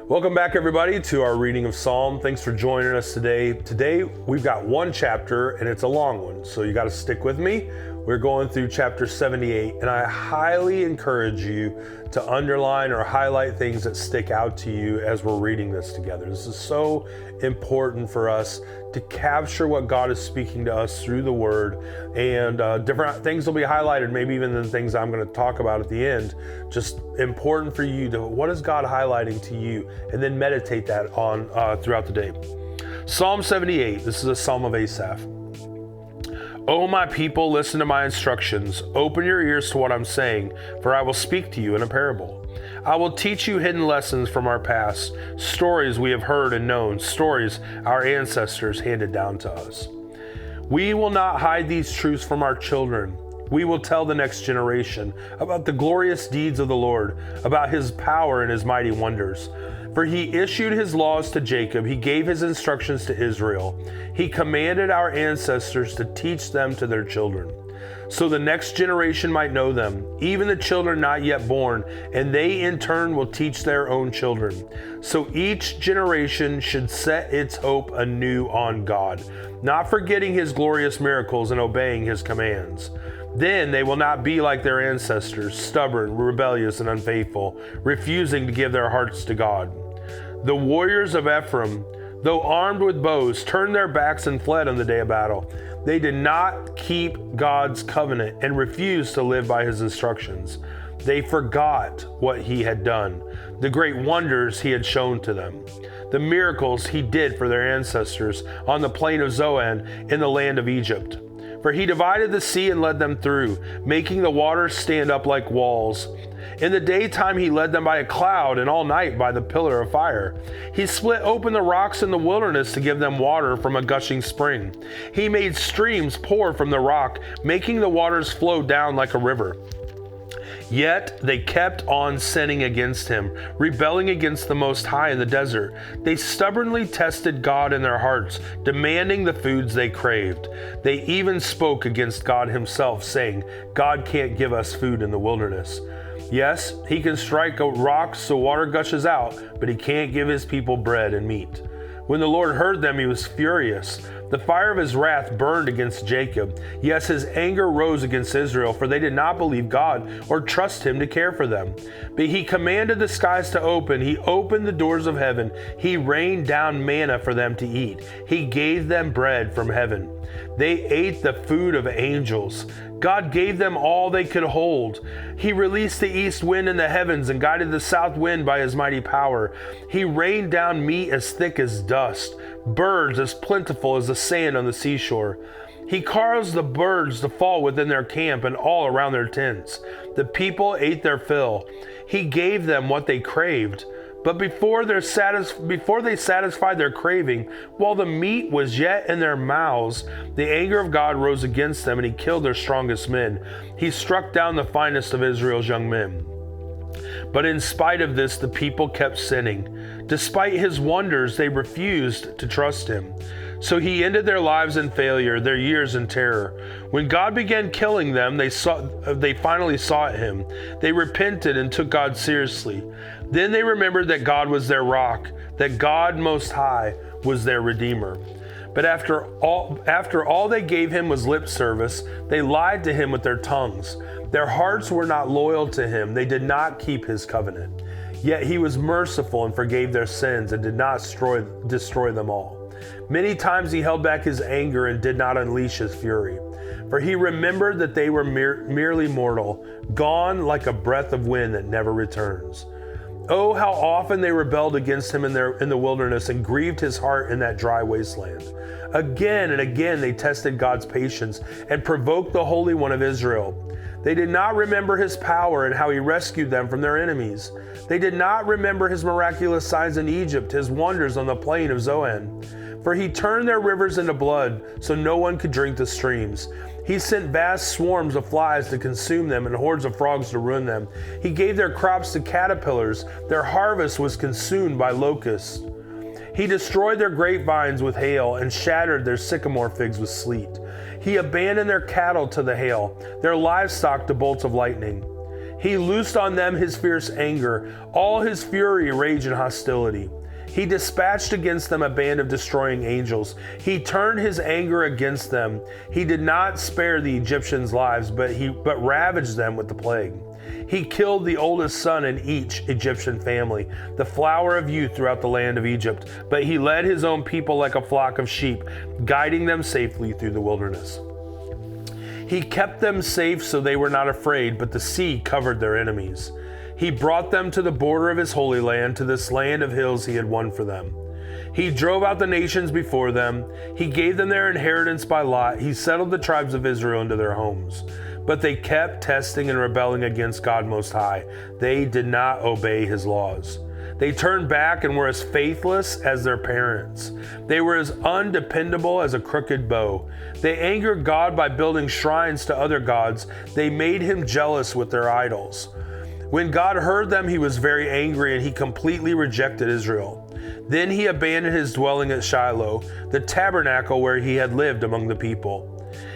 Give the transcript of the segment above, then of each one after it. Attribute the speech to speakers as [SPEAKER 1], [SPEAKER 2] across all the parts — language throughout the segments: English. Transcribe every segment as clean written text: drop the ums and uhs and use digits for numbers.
[SPEAKER 1] Welcome back, everybody, to our reading of Psalm. Thanks for joining us today. Today, we've got one chapter, and it's a long one, so you got to stick with me. We're going through chapter 78, and I highly encourage you to underline or highlight things that stick out to you as we're reading this together. This is so important for us to capture what God is speaking to us through the Word, and different things will be highlighted, maybe even the things I'm going to talk about at the end. Just important for you to, what is God highlighting to you, and then meditate that on throughout the day. Psalm 78, this is a Psalm of Asaph. O my people, listen to my instructions. Open your ears to what I'm saying, for I will speak to you in a parable. I will teach you hidden lessons from our past, stories we have heard and known, stories our ancestors handed down to us. We will not hide these truths from our children. We will tell the next generation about the glorious deeds of the Lord, about his power and his mighty wonders. For he issued his laws to Jacob, he gave his instructions to Israel. He commanded our ancestors to teach them to their children, so the next generation might know them, even the children not yet born, and they in turn will teach their own children. So each generation should set its hope anew on God, not forgetting his glorious miracles and obeying his commands. Then they will not be like their ancestors, stubborn, rebellious, and unfaithful, refusing to give their hearts to God. The warriors of Ephraim, though armed with bows, turned their backs and fled on the day of battle. They did not keep God's covenant and refused to live by his instructions. They forgot what he had done, the great wonders he had shown to them, the miracles he did for their ancestors on the plain of Zoan in the land of Egypt. For he divided the sea and led them through, making the waters stand up like walls. In the daytime he led them by a cloud, and all night by the pillar of fire. He split open the rocks in the wilderness to give them water from a gushing spring. He made streams pour from the rock, making the waters flow down like a river. Yet they kept on sinning against him, rebelling against the Most High in the desert. They stubbornly tested God in their hearts, demanding the foods they craved. They even spoke against God himself, saying, God can't give us food in the wilderness. Yes, he can strike a rock so water gushes out, but he can't give his people bread and meat. When the Lord heard them, he was furious. The fire of his wrath burned against Jacob. Yes, his anger rose against Israel, for they did not believe God or trust him to care for them. But he commanded the skies to open. He opened the doors of heaven. He rained down manna for them to eat. He gave them bread from heaven. They ate the food of angels. God gave them all they could hold. He released the east wind in the heavens and guided the south wind by his mighty power. He rained down meat as thick as dust, birds as plentiful as the sand on the seashore. He caused the birds to fall within their camp and all around their tents. The people ate their fill. He gave them what they craved. But before they satisfied their craving, while the meat was yet in their mouths, the anger of God rose against them, and he killed their strongest men. He struck down the finest of Israel's young men. But in spite of this, the people kept sinning. Despite his wonders, they refused to trust him. So he ended their lives in failure, their years in terror. When God began killing them, they finally sought him. They repented and took God seriously. Then they remembered that God was their rock, that God Most High was their Redeemer. But after all they gave him was lip service, they lied to him with their tongues. Their hearts were not loyal to him. They did not keep his covenant. Yet he was merciful and forgave their sins and did not destroy them all. Many times he held back his anger and did not unleash his fury. For he remembered that they were merely mortal, gone like a breath of wind that never returns. Oh, how often they rebelled against him in the wilderness and grieved his heart in that dry wasteland. Again and again they tested God's patience and provoked the Holy One of Israel. They did not remember his power and how he rescued them from their enemies. They did not remember his miraculous signs in Egypt, his wonders on the plain of Zoan. For he turned their rivers into blood, so no one could drink the streams. He sent vast swarms of flies to consume them and hordes of frogs to ruin them. He gave their crops to caterpillars. Their harvest was consumed by locusts. He destroyed their grapevines with hail and shattered their sycamore figs with sleet. He abandoned their cattle to the hail, their livestock to bolts of lightning. He loosed on them his fierce anger, all his fury, rage, and hostility. He dispatched against them a band of destroying angels. He turned his anger against them. He did not spare the Egyptians' lives, but ravaged them with the plague. He killed the oldest son in each Egyptian family, the flower of youth throughout the land of Egypt. But he led his own people like a flock of sheep, guiding them safely through the wilderness. He kept them safe so they were not afraid, but the sea covered their enemies. He brought them to the border of his holy land, to this land of hills he had won for them. He drove out the nations before them. He gave them their inheritance by lot. He settled the tribes of Israel into their homes. But they kept testing and rebelling against God Most High. They did not obey his laws. They turned back and were as faithless as their parents. They were as undependable as a crooked bow. They angered God by building shrines to other gods. They made him jealous with their idols. When God heard them, he was very angry, and he completely rejected Israel. Then he abandoned his dwelling at Shiloh, the tabernacle where he had lived among the people.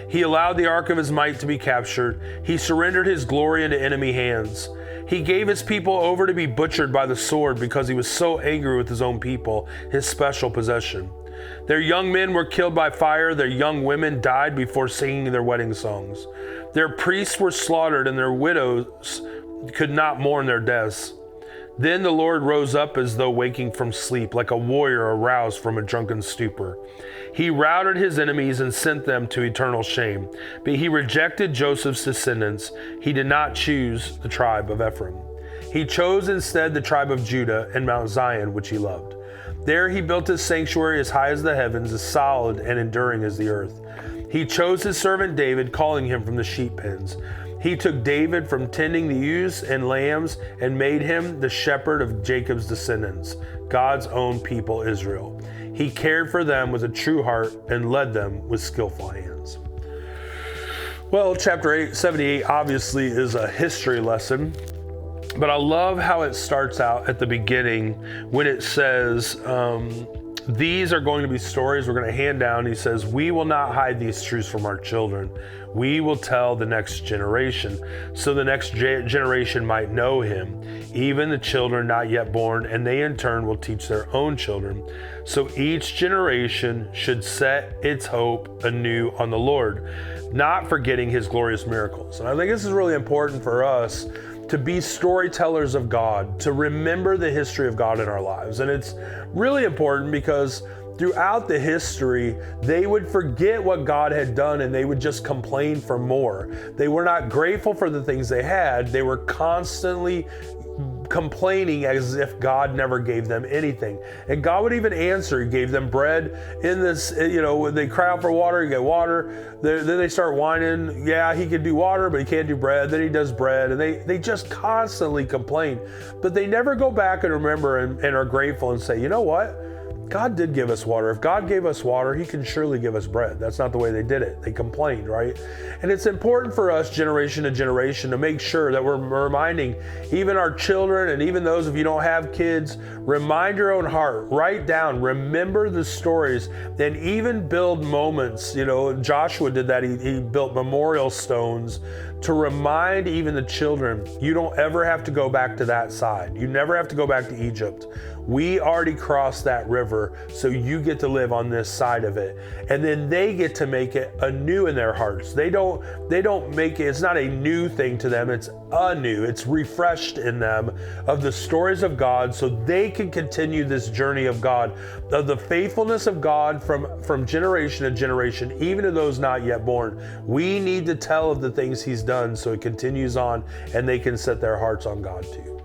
[SPEAKER 1] He allowed the ark of his might to be captured. He surrendered his glory into enemy hands. He gave his people over to be butchered by the sword because he was so angry with his own people, his special possession. Their young men were killed by fire. Their young women died before singing their wedding songs. Their priests were slaughtered, and their widows could not mourn their deaths. Then the Lord rose up as though waking from sleep, like a warrior aroused from a drunken stupor. He routed his enemies and sent them to eternal shame. But he rejected Joseph's descendants. He did not choose the tribe of Ephraim. He chose instead the tribe of Judah and Mount Zion, which he loved. There he built his sanctuary as high as the heavens, as solid and enduring as the earth. He chose his servant David, calling him from the sheep pens. He took David from tending the ewes and lambs and made him the shepherd of Jacob's descendants, God's own people Israel. He cared for them with a true heart and led them with skillful hands. Well, chapter 78 obviously is a history lesson, but I love how it starts out at the beginning when it says, these are going to be stories we're going to hand down. He says, we will not hide these truths from our children. We will tell the next generation, so the next generation might know him, even the children not yet born, and they in turn will teach their own children. So each generation should set its hope anew on the Lord, not forgetting his glorious miracles. And I think this is really important for us to be storytellers of God, to remember the history of God in our lives. And it's really important because throughout the history, they would forget what God had done and they would just complain for more. They were not grateful for the things they had. They were constantly complaining as if God never gave them anything. And God would even answer. He gave them bread in this, when they cry out for water, you get water. Then they start whining. Yeah, he can do water, but he can't do bread. Then he does bread. And they just constantly complain. But they never go back and remember and are grateful and say, you know what? God did give us water. If God gave us water, he can surely give us bread. That's not the way they did it. They complained, right? And it's important for us, generation to generation, to make sure that we're reminding even our children and even those of you who don't have kids, remind your own heart, write down, remember the stories, and even build moments. Joshua did that. He built memorial stones to remind even the children, you don't ever have to go back to that side. You never have to go back to Egypt. We already crossed that river, so you get to live on this side of it. And then they get to make it anew in their hearts. They don't make it, it's not a new thing to them, it's anew. It's refreshed in them of the stories of God, so they can continue this journey of God, of the faithfulness of God from generation to generation, even to those not yet born. We need to tell of the things he's done so it continues on and they can set their hearts on God too.